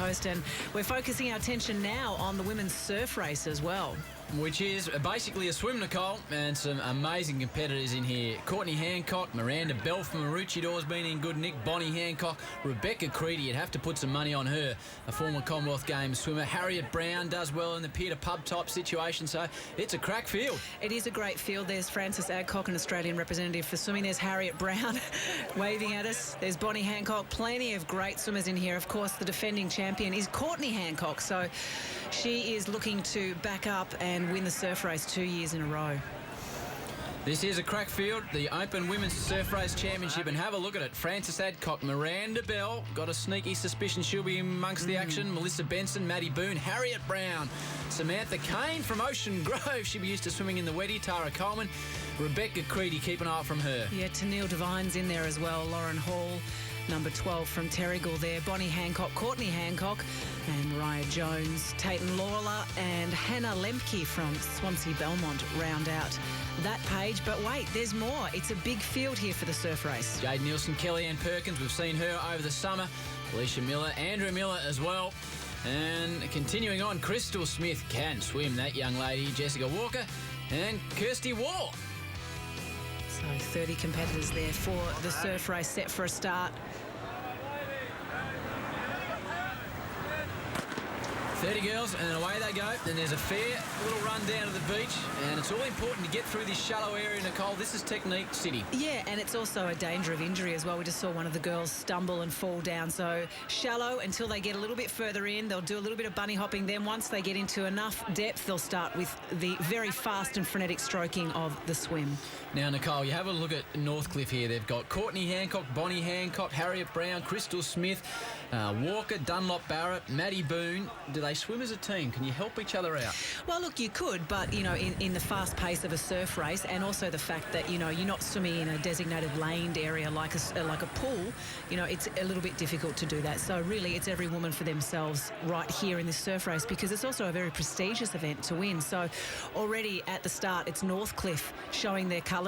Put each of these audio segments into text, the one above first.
Coast, and we're focusing our attention now on the women's surf race as well. Which is basically a swim, Nicole, and some amazing competitors in here. Courtney Hancock, Miranda Bell from Maroochydore has been in good nick. Bonnie Hancock, Rebecca Creedy, you'd have to put some money on her, a former Commonwealth Games swimmer. Harriet Brown does well in the pier-to-pub type situation, so it's a crack field. It is a great field. There's Frances Adcock, an Australian representative for swimming. There's Harriet Brown waving at us. There's Bonnie Hancock. Plenty of great swimmers in here. Of course, the defending champion is Courtney Hancock, so she is looking to back up and win the surf race 2 years in a row. This is a crack field, the Open Women's Surf Race Championship, and have a look at it. Frances Adcock, Miranda Bell, got a sneaky suspicion she'll be amongst the action. Melissa Benson, Maddie Boon, Harriet Brown, Samantha Cain from Ocean Grove. She'll be used to swimming in the wetty. Tara Coleman, Rebecca Creedy, keep an eye out from her. Yeah, Tennille Devine's in there as well. Lauren Hall, number 12 from Terrigal there. Bonnie Hancock, Courtney Hancock, and Mariah Jones, Tatum Lawler, and Hannah Lemke from Swansea Belmont round out that page. But wait, there's more. It's a big field here for the surf race. Jade Nielsen, Kellyanne Perkins, we've seen her over the summer. Alisha Miller, Andrew Miller as well. And continuing on, Kristyl Smith can swim, that young lady. Jessica Walker and Kirsty Waugh. So 30 competitors there for the surf race set for a start. 30 girls, and away they go. Then there's a fair little run down to the beach, and it's all important to get through this shallow area, Nicole. This is Technique City. Yeah, and it's also a danger of injury as well. We just saw one of the girls stumble and fall down. So shallow until they get a little bit further in. They'll do a little bit of bunny hopping. Then once they get into enough depth, they'll start with the very fast and frenetic stroking of the swim. Now, Nicole, you have a look at Northcliffe here. They've got Courtney Hancock, Bonnie Hancock, Harriet Brown, Kristyl Smith, Walker, Dunlop-Barrett, Maddie Boon. Do they swim as a team? Can you help each other out? Well, look, you could, but, you know, in the fast pace of a surf race, and also the fact that, you know, you're not swimming in a designated laned area like a pool, you know, it's a little bit difficult to do that. So really, it's every woman for themselves right here in this surf race, because it's also a very prestigious event to win. So already at the start, it's Northcliffe showing their colours.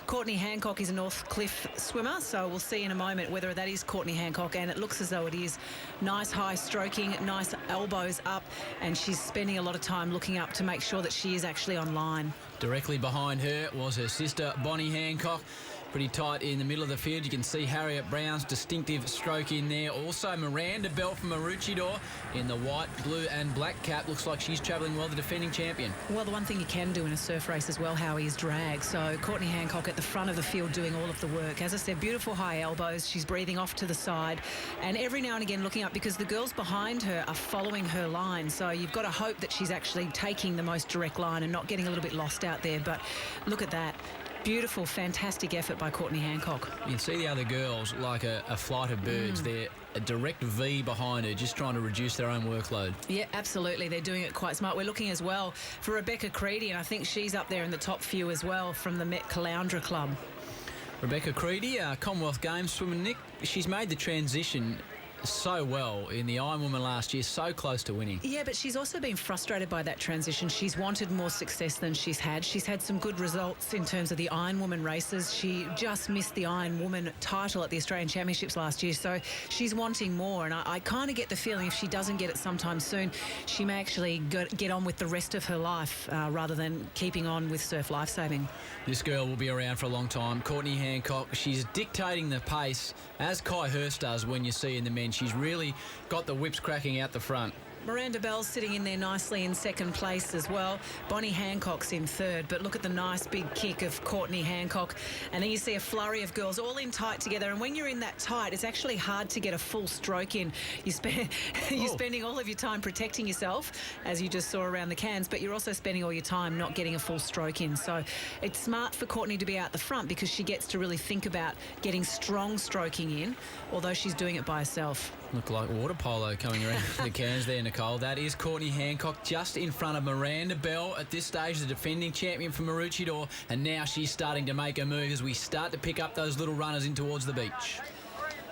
Courtney Hancock is a Northcliffe swimmer, so we'll see in a moment whether that is Courtney Hancock, and it looks as though it is. Nice high stroking, nice elbows up, and she's spending a lot of time looking up to make sure that she is actually on line. Directly behind her was her sister, Bonnie Hancock. Pretty tight in the middle of the field. You can see Harriet Brown's distinctive stroke in there. Also, Miranda Bell from Maroochydore in the white, blue and black cap. Looks like she's travelling well, the defending champion. Well, the one thing you can do in a surf race as well, Howie, is drag. So Courtney Hancock at the front of the field doing all of the work. As I said, beautiful high elbows. She's breathing off to the side. And every now and again looking up, because the girls behind her are following her line. So you've got to hope that she's actually taking the most direct line and not getting a little bit lost out there. But look at that. Beautiful, fantastic effort by Courtney Hancock. You can see the other girls like a flight of birds. They're a direct V behind her, just trying to reduce their own workload. Yeah, absolutely. They're doing it quite smart. We're looking as well for Rebecca Creedy, and I think she's up there in the top few as well from the Caloundra club. Rebecca Creedy, Commonwealth Games swimmer, Nick. She's made the transition so well in the Ironwoman last year, so close to winning. Yeah, but she's also been frustrated by that transition. She's wanted more success than she's had. She's had some good results in terms of the Ironwoman races. She just missed the Ironwoman title at the Australian Championships last year, so she's wanting more, and I kind of get the feeling if she doesn't get it sometime soon, she may actually get on with the rest of her life rather than keeping on with surf lifesaving. This girl will be around for a long time. Courtney Hancock, she's dictating the pace, as Kai Hurst does when you see in the men. She's really got the whips cracking out the front. Miranda Bell's sitting in there nicely in second place as well. Bonnie Hancock's in third, but look at the nice big kick of Courtney Hancock. And then you see a flurry of girls all in tight together. And when you're in that tight, it's actually hard to get a full stroke in. You're spending all of your time protecting yourself, as you just saw around the cans, but you're also spending all your time not getting a full stroke in. So it's smart for Courtney to be out the front, because she gets to really think about getting strong stroking in, although she's doing it by herself. Look like water polo coming around the cans there, Nicole. That is Courtney Hancock just in front of Miranda Bell at this stage, the defending champion from Maroochydore, and now she's starting to make her move as we start to pick up those little runners in towards the beach.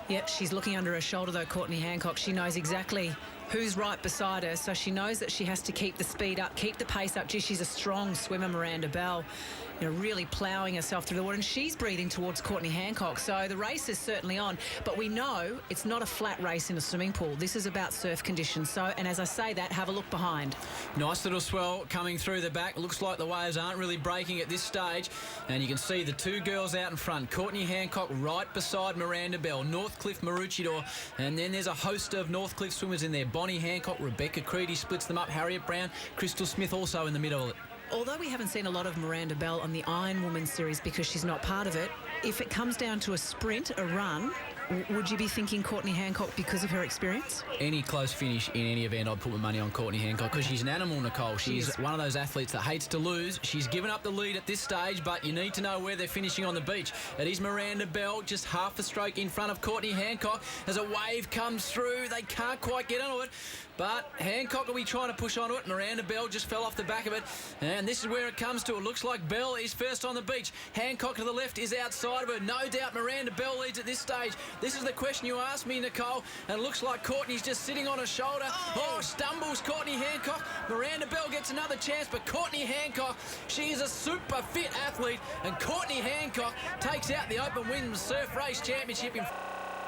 Yep, she's looking under her shoulder though, Courtney Hancock. She knows exactly who's right beside her, so she knows that she has to keep the speed up, keep the pace up. Gee, she's a strong swimmer, Miranda Bell, really ploughing herself through the water, and she's breathing towards Courtney Hancock. So the race is certainly on, but we know it's not a flat race in a swimming pool. This is about surf conditions. So, and as I say that, have a look behind. Nice little swell coming through the back. Looks like the waves aren't really breaking at this stage, and you can see the two girls out in front. Courtney Hancock right beside Miranda Bell, Northcliffe, Maroochydore, and then there's a host of Northcliffe swimmers in there. Bonnie Hancock, Rebecca Creedy splits them up, Harriet Brown, Kristyl Smith also in the middle of it. Although we haven't seen a lot of Miranda Bell on the Iron Woman series because she's not part of it, if it comes down to a sprint, a run, would you be thinking Courtney Hancock because of her experience? Any close finish in any event, I'd put my money on Courtney Hancock because she's an animal, Nicole. She's one of those athletes that hates to lose. She's given up the lead at this stage, but you need to know where they're finishing on the beach. It is Miranda Bell, just half a stroke in front of Courtney Hancock. As a wave comes through, they can't quite get onto it, but Hancock will be trying to push onto it. Miranda Bell just fell off the back of it, and this is where it comes to. It looks like Bell is first on the beach. Hancock to the left is outside of her. No doubt Miranda Bell leads at this stage. This is the question you asked me, Nicole, and it looks like Courtney's just sitting on her shoulder. Oh, stumbles Courtney Hancock. Miranda Bell gets another chance, but Courtney Hancock, she is a super fit athlete, and Courtney Hancock takes out the Open Women's Surf Race Championship in...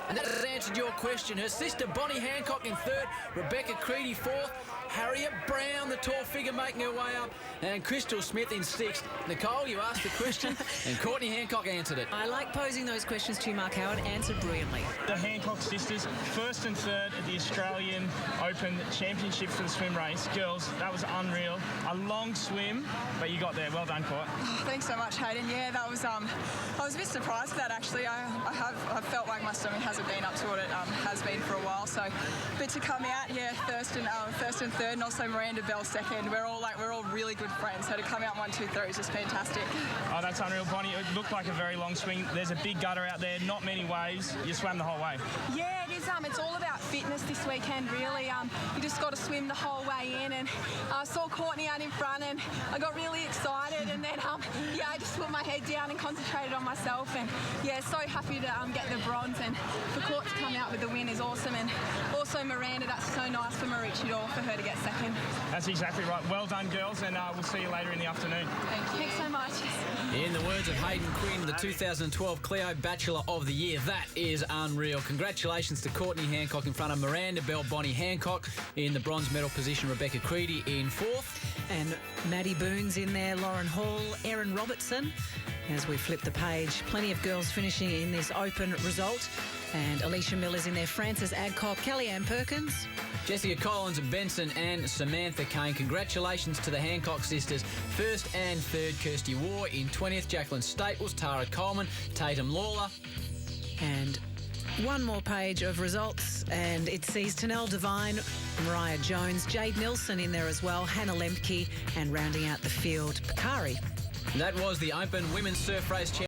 And that has answered your question. Her sister Bonnie Hancock in third, Rebecca Creedy fourth, Harriet Brown, the tall figure, making her way up, and Kristyl Smith in sixth. Nicole, you asked the question, and Courtney Hancock answered it. I like posing those questions to you, Mark Howard. Answered brilliantly. The Hancock sisters, first and third at the Australian Open Championship for the swim race. Girls, that was unreal. A long swim, but you got there. Well done, Court. Oh, thanks so much, Hayden. Yeah, that was. I was a bit surprised with that, actually. I felt like my swimming hasn't been up to what it has been for a while. So, but to come out here first and third, and also Miranda Bell second, we're all really good friends. So to come out 1, 2, 3 is just fantastic. Oh, that's unreal, Bonnie. It looked like a very long swing. There's a big gutter out there, not many waves. You swam the whole way. Yeah, it is. It's all about fitness this weekend, really. You just got to swim the whole way in, and I saw Courtney out in front, and I got really excited, and then I just put my head down and concentrated on myself, and yeah, so happy to get the bronze, and for Court to come out with the win is awesome, and also Miranda, that's so nice for Maroochydore for her to get second. That's exactly right. Well done, girls, and we'll see you later in the afternoon. Thank you. Thanks so much. In the words of Hayden Quinn, the 2012 Cleo Bachelor of the Year, that is unreal. Congratulations to Courtney Hancock in front of Miranda Bell, Bonnie Hancock in the bronze medal position, Rebecca Creedy in fourth. And Maddie Boon's in there, Lauren Hall, Erin Robertson. As we flip the page, plenty of girls finishing in this open result. And Alisha Miller's in there, Frances Adcock, Kellyanne Perkins, Jessica Collins, Benson and Samantha Cain. Congratulations to the Hancock sisters. First and third, Kirsty Waugh. In 20th, Jacqueline Staples, Tara Coleman, Tatum Lawler. And one more page of results, and it sees Tanel Devine, Mariah Jones, Jade Nilsson in there as well, Hannah Lemke, and rounding out the field, Pakari. That was the Open Women's Surf Race Championship.